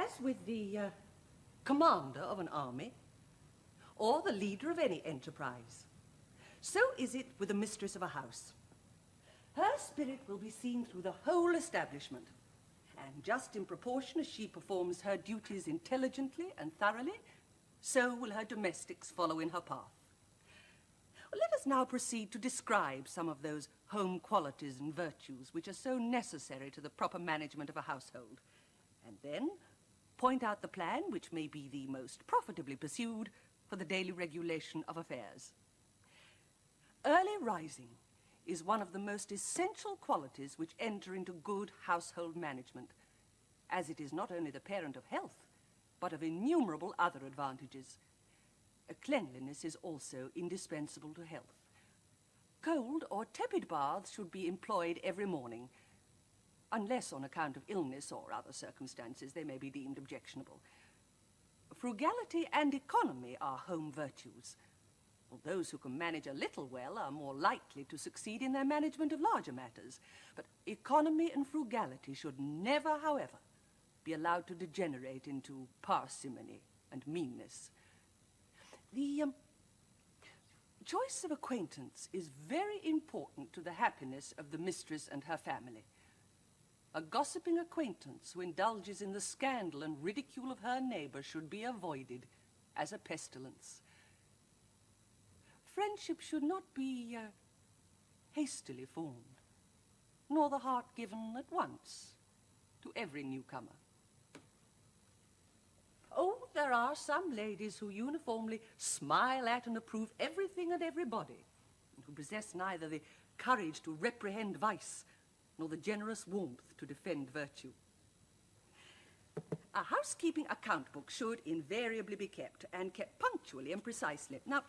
As with the commander of an army or the leader of any enterprise, so is it with the mistress of a house. Her spirit will be seen through the whole establishment, and just in proportion as she performs her duties intelligently and thoroughly, so will her domestics follow in her path. Well, let us now proceed to describe some of those home qualities and virtues which are so necessary to the proper management of a household, and then point out the plan which may be the most profitably pursued for the daily regulation of affairs. Early rising is one of the most essential qualities which enter into good household management, as it is not only the parent of health, but of innumerable other advantages. Cleanliness is also indispensable to health. Cold or tepid baths should be employed every morning, unless on account of illness or other circumstances they may be deemed objectionable. Frugality and economy are home virtues. Well, those who can manage a little well are more likely to succeed in their management of larger matters. But economy and frugality should never, however, be allowed to degenerate into parsimony and meanness. The choice of acquaintance is very important to the happiness of the mistress and her family. A gossiping acquaintance who indulges in the scandal and ridicule of her neighbor should be avoided as a pestilence. Friendship should not be hastily formed, nor the heart given at once to every newcomer. Oh, there are some ladies who uniformly smile at and approve everything and everybody, and who possess neither the courage to reprehend vice nor the generous warmth to defend virtue. A housekeeping account book should invariably be kept, and kept punctually and precisely. Now,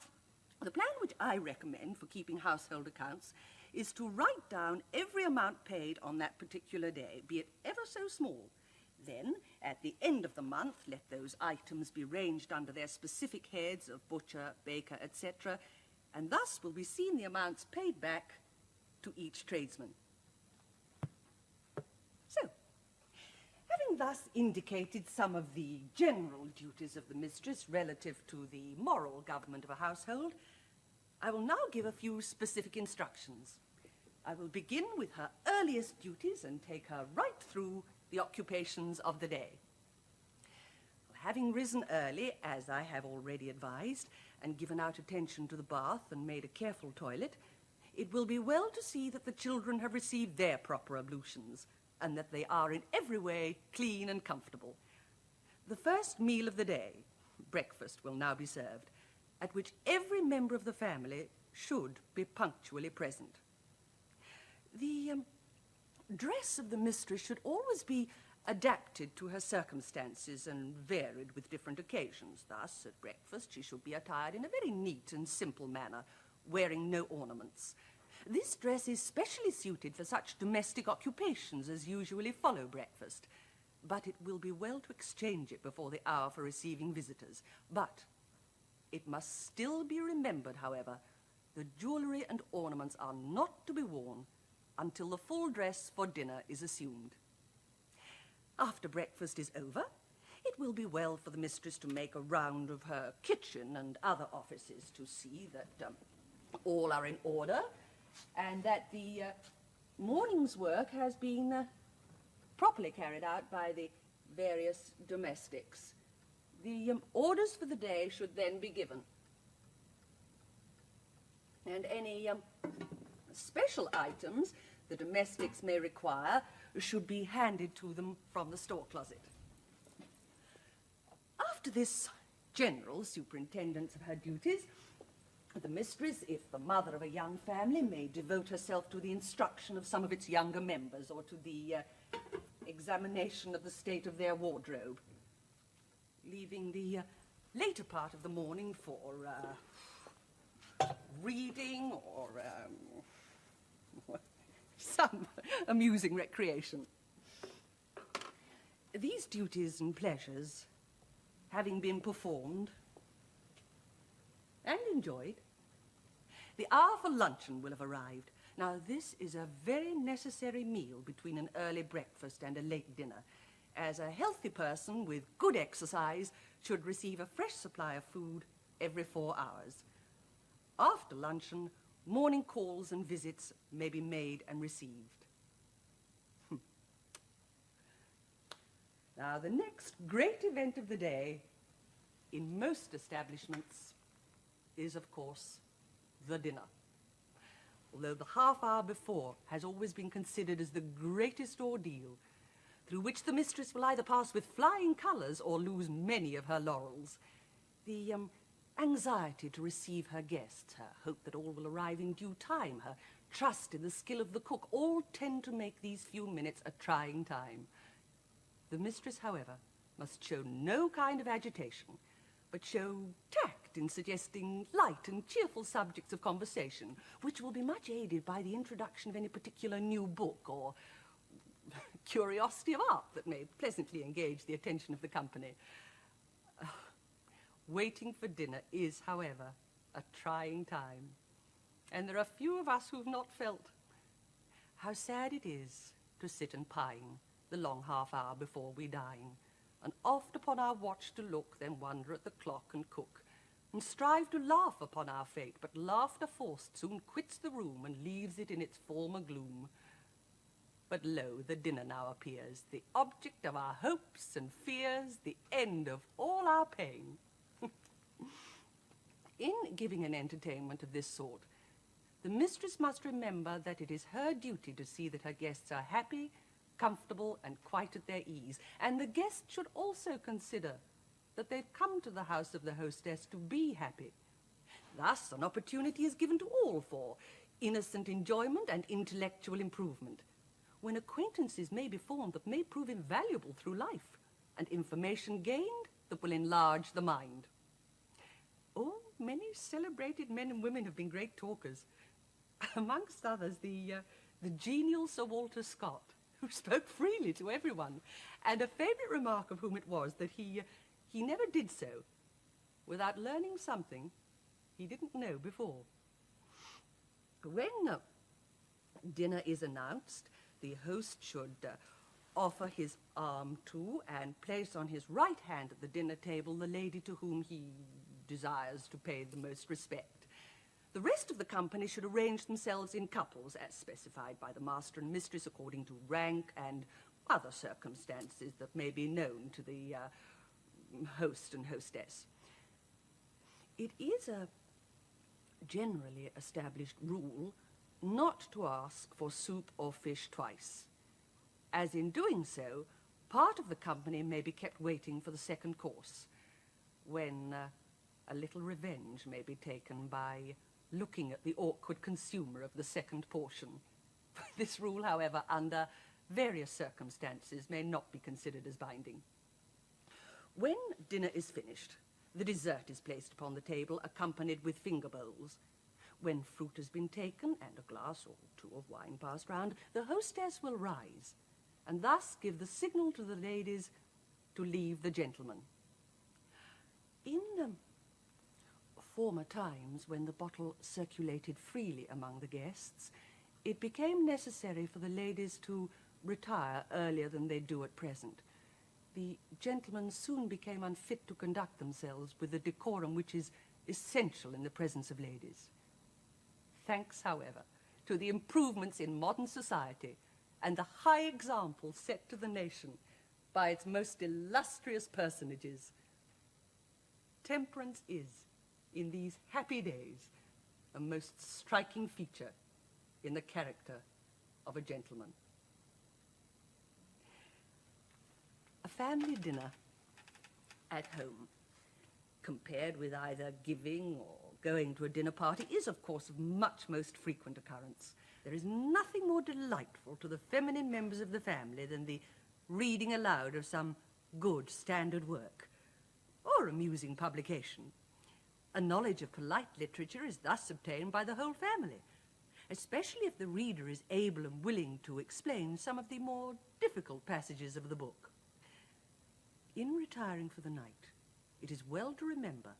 the plan which I recommend for keeping household accounts is to write down every amount paid on that particular day, be it ever so small. Then, at the end of the month, let those items be ranged under their specific heads of butcher, baker, etc., and thus will be seen the amounts paid back to each tradesman. So, having thus indicated some of the general duties of the mistress relative to the moral government of a household, I will now give a few specific instructions. I will begin with her earliest duties and take her right through the occupations of the day. Having risen early, as I have already advised, and given out attention to the bath and made a careful toilet, it will be well to see that the children have received their proper ablutions, and that they are in every way clean and comfortable. The first meal of the day, breakfast, will now be served, at which every member of the family should be punctually present. The dress of the mistress should always be adapted to her circumstances and varied with different occasions. Thus, at breakfast, she should be attired in a very neat and simple manner, wearing no ornaments. This dress is specially suited for such domestic occupations as usually follow breakfast, but it will be well to exchange it before the hour for receiving visitors. But it must still be remembered, however, the jewellery and ornaments are not to be worn until the full dress for dinner is assumed. After breakfast is over, it will be well for the mistress to make a round of her kitchen and other offices to see that all are in order, and that the morning's work has been properly carried out by the various domestics. The orders for the day should then be given, and any special items the domestics may require should be handed to them from the store closet. After this general superintendence of her duties, the mistress, if the mother of a young family, may devote herself to the instruction of some of its younger members, or to the examination of the state of their wardrobe, leaving the later part of the morning for reading or some amusing recreation. These duties and pleasures having been performed and enjoyed, the hour for luncheon will have arrived. Now, this is a very necessary meal between an early breakfast and a late dinner. as a healthy person with good exercise should receive a fresh supply of food every 4 hours. After luncheon, morning calls and visits may be made and received. Now, the next great event of the day, in most establishments, is, of course, the dinner. Although the half hour before has always been considered as the greatest ordeal, through which the mistress will either pass with flying colours or lose many of her laurels. The anxiety to receive her guests, her hope that all will arrive in due time, her trust in the skill of the cook, all tend to make these few minutes a trying time. The mistress, however, must show no kind of agitation, but show tact in suggesting light and cheerful subjects of conversation, which will be much aided by the introduction of any particular new book or curiosity of art that may pleasantly engage the attention of the company. Waiting for dinner is, however, a trying time, and there are few of us who've not felt how sad it is to sit and pine the long half hour before we dine, and oft upon our watch to look, then wonder at the clock and cook, and strive to laugh upon our fate, but laughter forced soon quits the room and leaves it in its former gloom. But lo, the dinner now appears, the object of our hopes and fears, the end of all our pain. In giving an entertainment of this sort, the mistress must remember that it is her duty to see that her guests are happy, comfortable, and quite at their ease. And the guest should also consider that they've come to the house of the hostess to be happy. Thus, an opportunity is given to all for innocent enjoyment and intellectual improvement, when acquaintances may be formed that may prove invaluable through life, and information gained that will enlarge the mind. Oh, many celebrated men and women have been great talkers. Amongst others, the genial Sir Walter Scott, who spoke freely to everyone, and a favourite remark of whom it was that he never did so without learning something he didn't know before. When dinner is announced, the host should offer his arm to and place on his right hand at the dinner table the lady to whom he desires to pay the most respect. The rest of the company should arrange themselves in couples, as specified by the master and mistress, according to rank and other circumstances that may be known to the host and hostess. It is a generally established rule not to ask for soup or fish twice, as in doing so, part of the company may be kept waiting for the second course, when a little revenge may be taken by looking at the awkward consumer of the second portion. This rule, however, under various circumstances, may not be considered as binding. When dinner is finished, the dessert is placed upon the table, accompanied with finger bowls. When fruit has been taken and a glass or two of wine passed round, the hostess will rise, and thus give the signal to the ladies to leave the gentlemen. In former times, when the bottle circulated freely among the guests, it became necessary for the ladies to retire earlier than they do at present. The gentlemen soon became unfit to conduct themselves with the decorum which is essential in the presence of ladies. Thanks, however, to the improvements in modern society and the high example set to the nation by its most illustrious personages, temperance is, in these happy days, a most striking feature in the character of a gentleman. A family dinner at home, compared with either giving or going to a dinner party, is, of course, of most frequent occurrence. There is nothing more delightful to the feminine members of the family than the reading aloud of some good standard work or amusing publication. A knowledge of polite literature is thus obtained by the whole family, especially if the reader is able and willing to explain some of the more difficult passages of the book. In retiring for the night, it is well to remember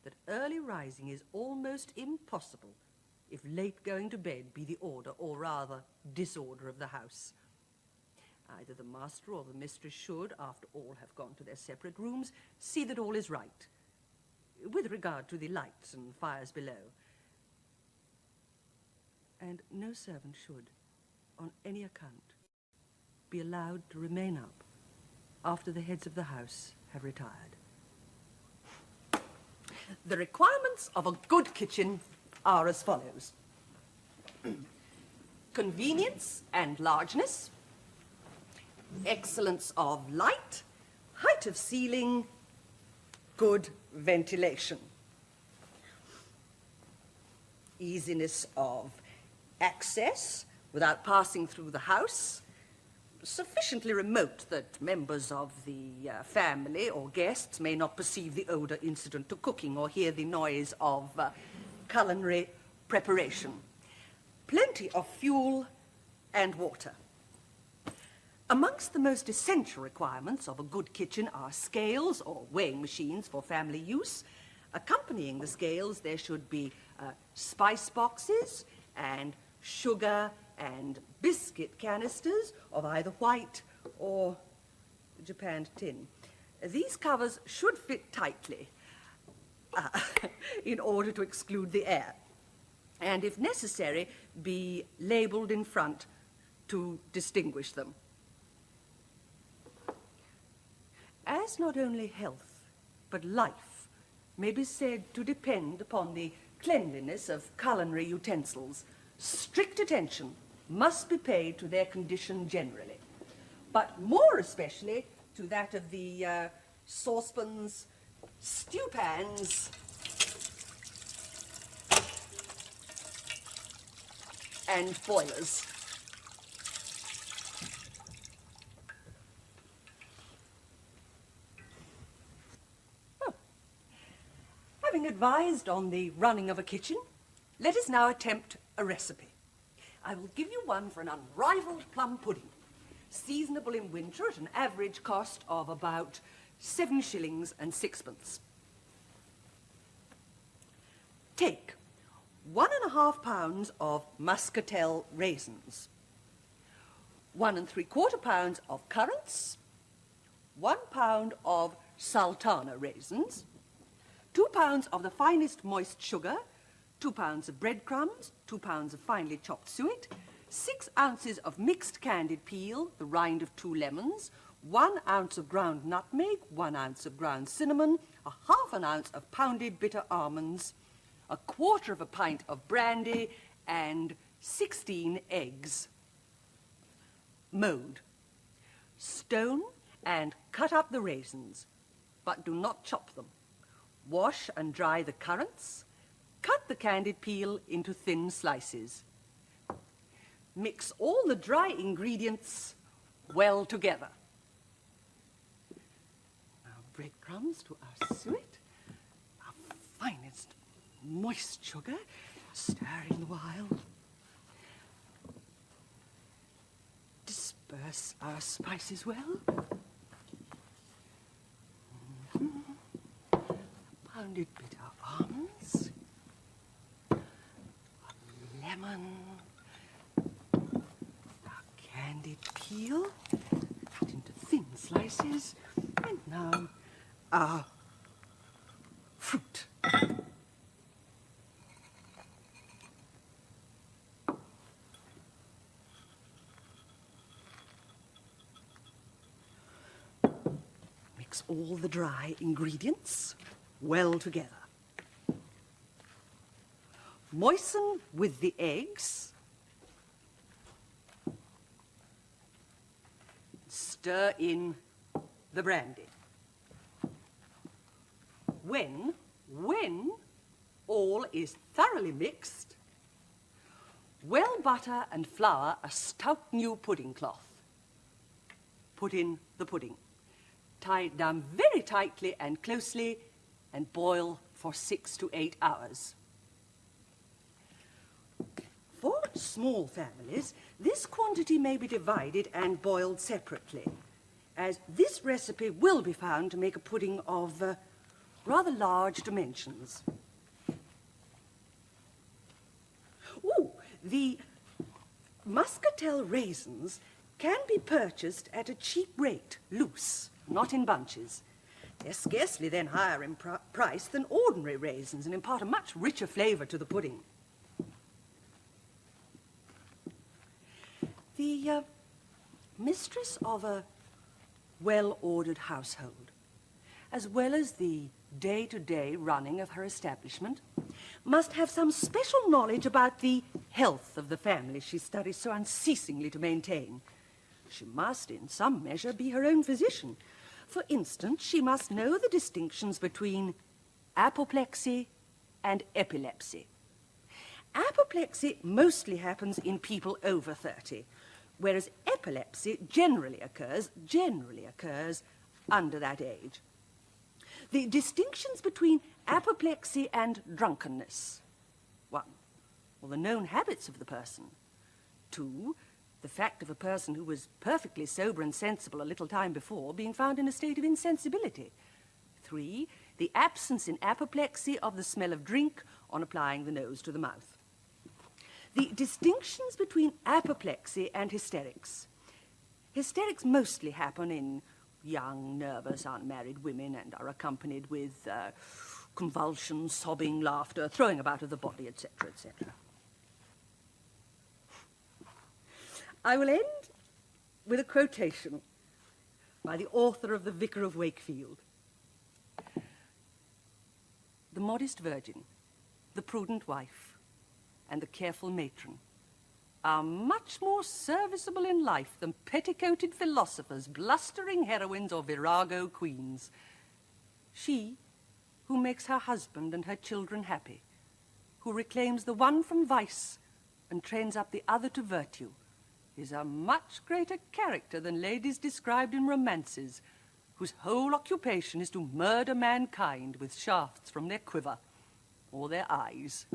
that early rising is almost impossible if late going to bed be the order, or rather disorder, of the house. Either the master or the mistress should, after all have gone to their separate rooms, see that all is right, with regard to the lights and fires below. And no servant should, on any account, be allowed to remain up after the heads of the house have retired. The requirements of a good kitchen are as follows. Convenience and largeness, excellence of light, height of ceiling, good ventilation, easiness of access without passing through the house, sufficiently remote that members of the family or guests may not perceive the odour incident to cooking or hear the noise of culinary preparation. Plenty of fuel and water. Amongst the most essential requirements of a good kitchen are scales or weighing machines for family use. Accompanying the scales, there should be spice boxes and sugar and biscuit canisters of either white or japanned tin. These covers should fit tightly in order to exclude the air, and if necessary, be labelled in front to distinguish them. As not only health, but life may be said to depend upon the cleanliness of culinary utensils, strict attention must be paid to their condition generally, but more especially to that of the saucepans, stew pans, and boilers. Having advised on the running of a kitchen, let us now attempt a recipe. I will give you one for an unrivaled plum pudding, seasonable in winter at an average cost of about 7 shillings and 6pence. Take 1½ pounds of muscatel raisins, 1 3/4 pounds of currants, 1 pound of sultana raisins, 2 pounds of the finest moist sugar, 2 pounds of breadcrumbs, 2 pounds of finely chopped suet, 6 ounces of mixed candied peel, the rind of 2 lemons, 1 ounce of ground nutmeg, 1 ounce of ground cinnamon, 1/2 ounce of pounded bitter almonds, 1/4 pint of brandy, and 16 eggs. Mode: stone and cut up the raisins, but do not chop them. Wash and dry the currants. Cut the candied peel into thin slices. Mix all the dry ingredients well together. Now breadcrumbs to our suet, our finest moist sugar, stirring the while. Disperse our spices well. Pounded bitter almonds, lemon, our candied peel, cut into thin slices, and now our fruit. Mix all the dry ingredients well together. Moisten with the eggs. Stir in the brandy. When all is thoroughly mixed, well butter and flour a stout new pudding cloth. Put in the pudding. Tie it down very tightly and closely and boil for 6 to 8 hours. For small families, this quantity may be divided and boiled separately, as this recipe will be found to make a pudding of rather large dimensions. Ooh, the muscatel raisins can be purchased at a cheap rate, loose, not in bunches. They're scarcely then higher in price than ordinary raisins and impart a much richer flavour to the pudding. The mistress of a well-ordered household, as well as the day-to-day running of her establishment, must have some special knowledge about the health of the family she studies so unceasingly to maintain. She must, in some measure, be her own physician. For instance, she must know the distinctions between apoplexy and epilepsy. Apoplexy mostly happens in people over 30, whereas epilepsy generally occurs under that age. The distinctions between apoplexy and drunkenness. 1. Well, the known habits of the person. 2. The fact of a person who was perfectly sober and sensible a little time before being found in a state of insensibility. 3. The absence in apoplexy of the smell of drink on applying the nose to the mouth. The distinctions between apoplexy and hysterics. Hysterics mostly happen in young, nervous, unmarried women and are accompanied with convulsions, sobbing, laughter, throwing about of the body, etc., etc. I will end with a quotation by the author of The Vicar of Wakefield. The modest virgin, the prudent wife, and the careful matron are much more serviceable in life than petticoated philosophers, blustering heroines, or virago queens. She, who makes her husband and her children happy, who reclaims the one from vice and trains up the other to virtue, is a much greater character than ladies described in romances, whose whole occupation is to murder mankind with shafts from their quiver or their eyes.